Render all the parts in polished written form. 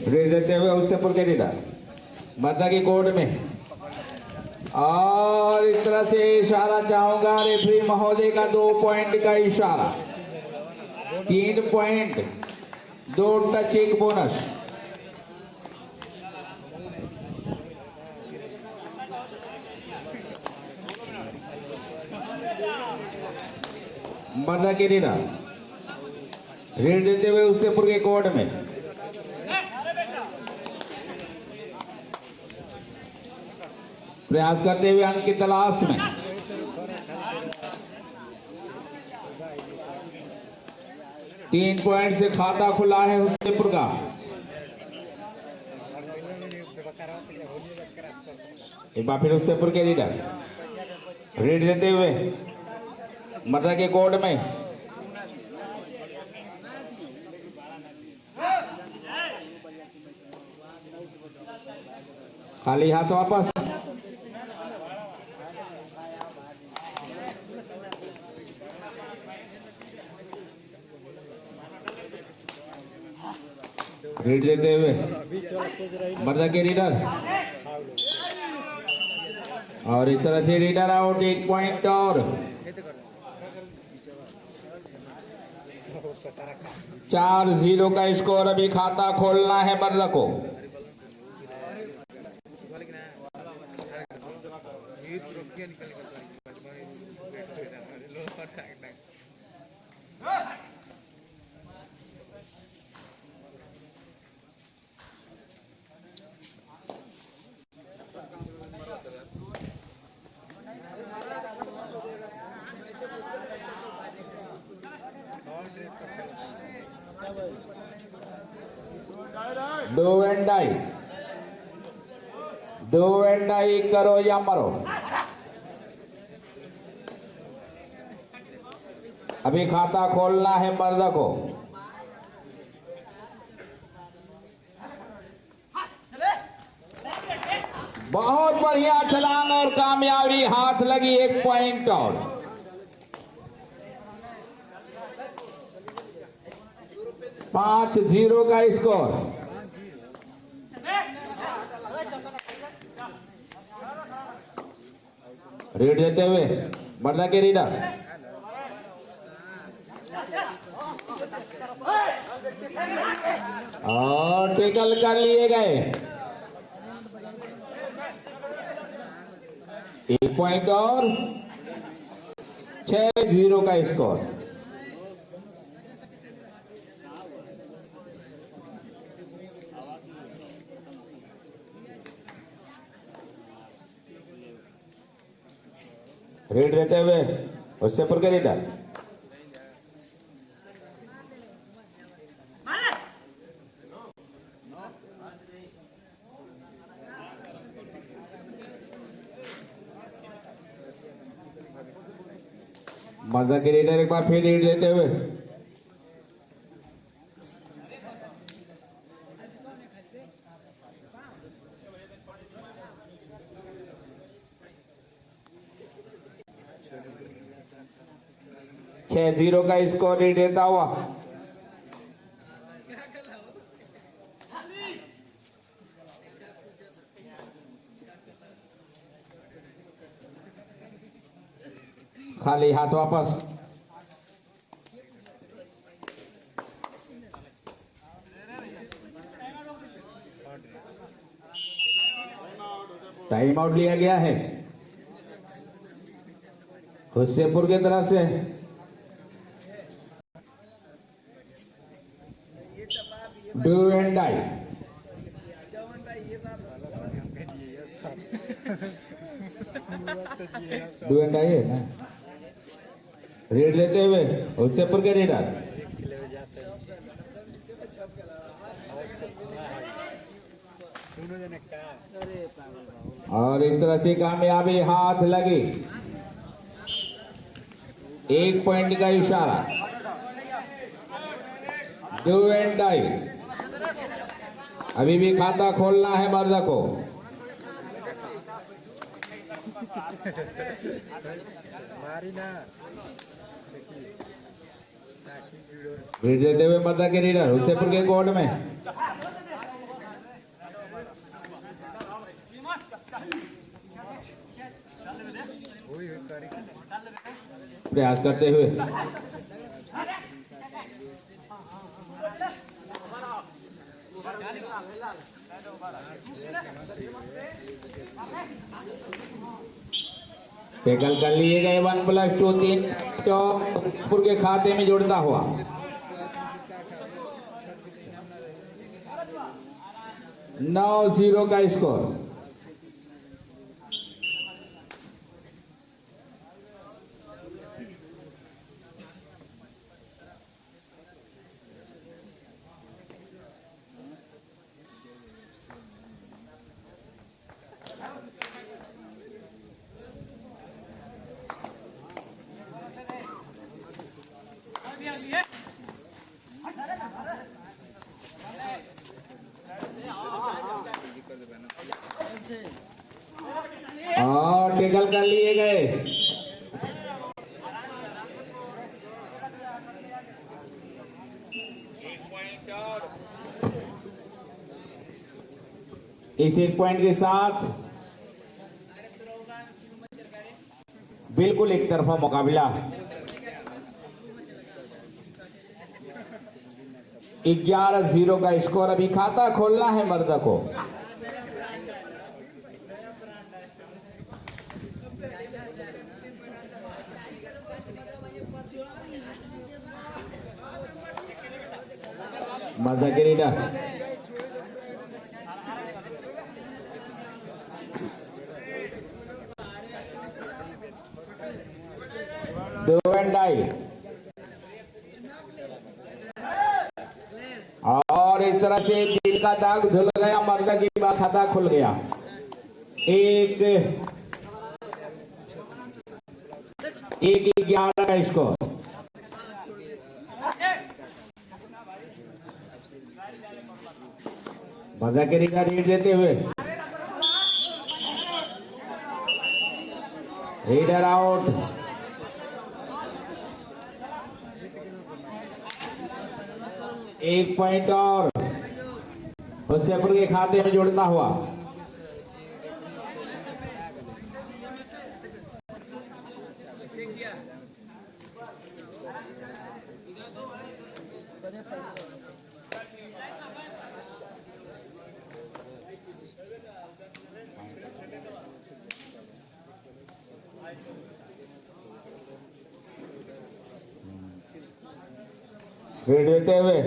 Red देते हुए उससे पुर के रीडर मर्दा की कोर्ट में और इस तरह से इशारा चाहूंगा रेफरी महोदय का 2 पॉइंट का इशारा 3 पॉइंट 2 टच 1 बोनस। मर्दा की रीडर रेड देते हुए उससे पुर के कोर्ट में प्रयास करते हुए अंक की तलाश में तीन पॉइंट से खाता खुला है हुसैनपुर का। एक बार फिर हुसैनपुर के लीडर रेड देते हुए मर्दा के कोर्ट में खाली हाथ वापस। रेड देते हुए मर्दा के रीडर और इस तरह से रीडर आउट 1 पॉइंट और 4-0 का स्कोर। अभी खाता खोलना है मर्दा को। दो एंड डाई करो या मरो। अभी खाता खोलना है मर्दा को। बहुत बढ़िया छलांग और कामयाबी हाथ लगी 1 पॉइंट और 5-0 का स्कोर। रेड देते हुए मर्दा के रीडर और टेकल कर लिए गए। 1 पॉइंट और 6-0 का स्कोर। रेड देते हुए उससे पुर के रीडर मर्दा के रीडर एक बार फिर रेड देते हुए छह 0 का स्कोर रेड देता हुआ। खाली हाथ वापस। टाइम आउट लिया गया है हुसैनपुर की तरफ से। Do and die do and die है ना। रेड देते हुए हुसैनपुर के रीडर और एक तरह से कामयाबी हाथ लगी 1 पॉइंट का इशारा। Do and die. अभी भी खाता खोलना है मर्दा को। रेड देते हुए मर्दा के रीडर हुसैनपुर के कोर्ट में प्रयास करते हुए टैकल कर लिए गए 1+2 3 टॉपुर के खाते में जुड़ता हुआ 9-0 का स्कोर। और टैकल कर लिए गए। इस 1 पॉइंट के साथ बिल्कुल एक तरफा मुकाबला 11-0 का स्कोर। अभी खाता खोलना है मर्द को। मजा गिरीडा दो एंड डाई और इस तरह से दिल का दाग धुल गया। मर्द की बात खाता खुल गया। एक 11 का स्कोर। मजाकरी का रीड देते हुए रीडर आउट। एक पॉइंट और हुसैनपुर के खाते में जोड़ता हुआ। रीड देते हुए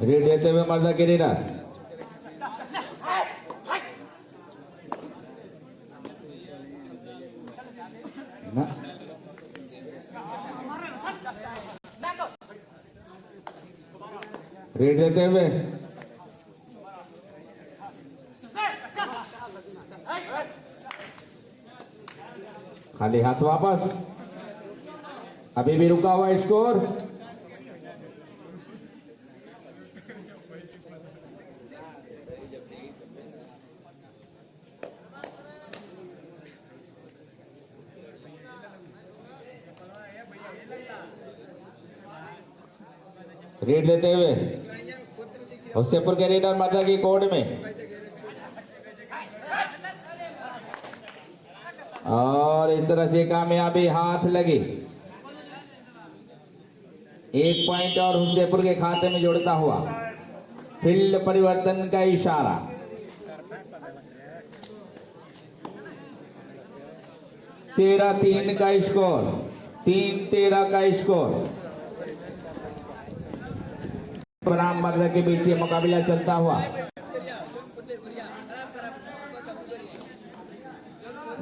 रीड देते हुए मर्दा गिरीरा रीड देते हुए खाली हाथ वापस। अभी भी रुका हुआ स्कोर। रीड लेते हुए हुसैनपुर के रीडर मर्दा की कोर्ट में और इस तरह से कामयाबी हाथ लगी। एक पॉइंट और हुसैनपुर के खाते में जोड़ता हुआ। फील्ड परिवर्तन का इशारा। तेरह 3 का स्कोर। 3-13 का स्कोर। बनाम मर्द के बीच ये मुकाबला चलता हुआ।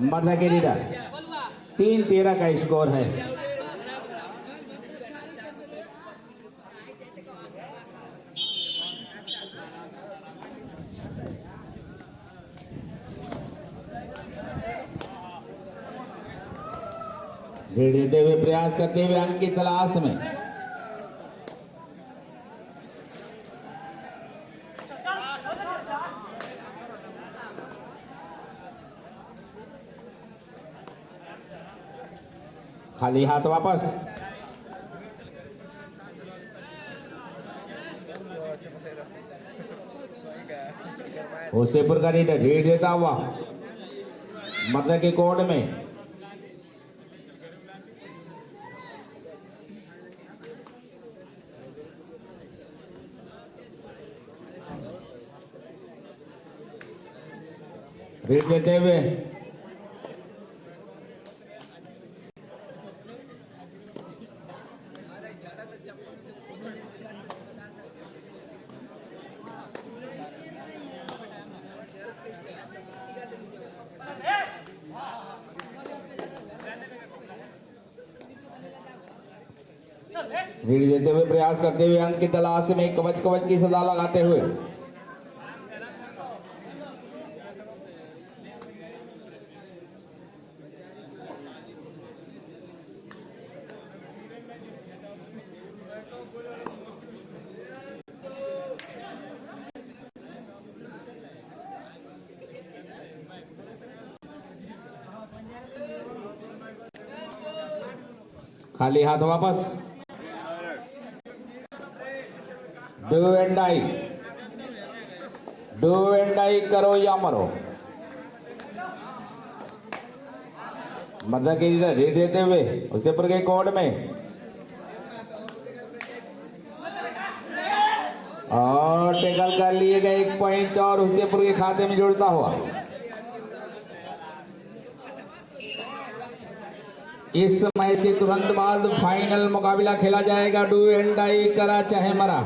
मर्द के लीडर 3-13 का स्कोर है। देते हुए प्रयास करते हुए अंक की तलाश में खाली हाथ वापस। होसेपुर का रीडर रीड देता हुआ मतलब के कोर्ट में रीड देते हुए रीड देते हुए प्रयास करते हुए अंक की तलाश में कवच कवच की सदा लगाते हुए खाली हाथ वापस। Do and die, do and die, करो या मरो। मतलब कि रीड देते हुए उसे पर गए कोर्ट में और टेकल कर लिए गए 1 पॉइंट और हुसैनपुर के खाते में जुड़ता हुआ। इस मैच के तुरंत बाद फाइनल मुकाबला खेला जाएगा। डू एंड डाई, करा चाहे मरा।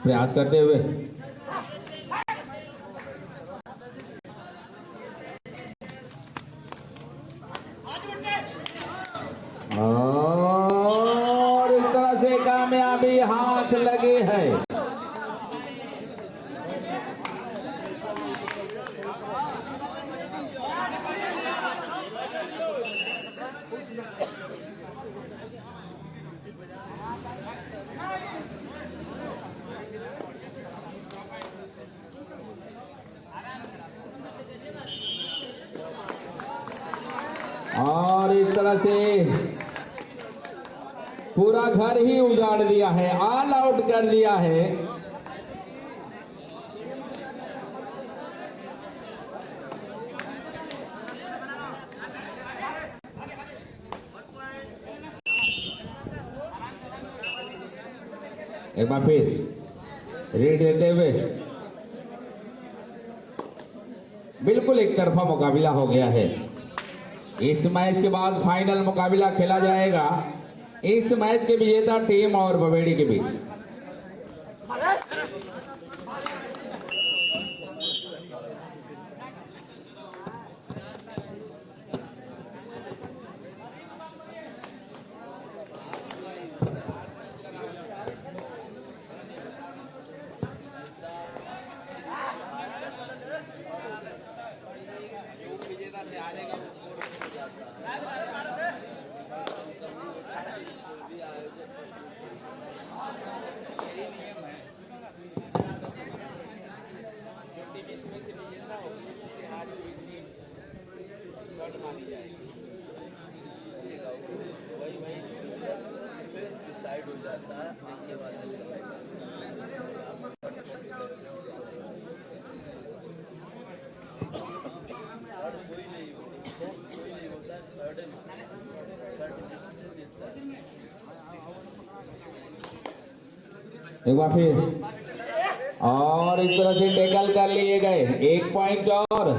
प्रयास करते हुए और इस तरह से कामयाबी हाथ लगे है। और इस तरह से पूरा घर ही उजाड़ दिया है, ऑल आउट कर दिया है। एक बार फिर रीड देते हुए बिल्कुल एक तरफा मुकाबला हो गया है। इस मैच के बाद फाइनल मुकाबला खेला जाएगा इस मैच के विजेता टीम और बवेड़ी के बीच। एक बार फिर और इस तरह से टैकल कर लिए गए, 1 पॉइंट और।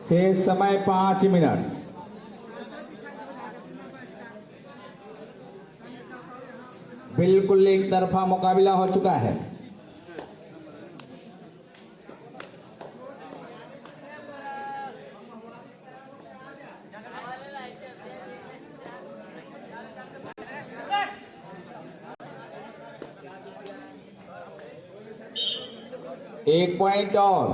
शेष समय 5 मिनट। बिल्कुल एक तरफा मुकाबला हो चुका है। 1 पॉइंट और।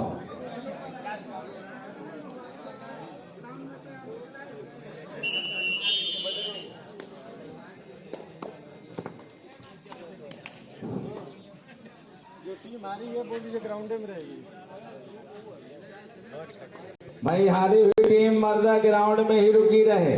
जो टीम हारी है वो भी ग्राउंड में रहेगी। भाई हारी हुई टीम मर्दा ग्राउंड में ही रुकी रहे।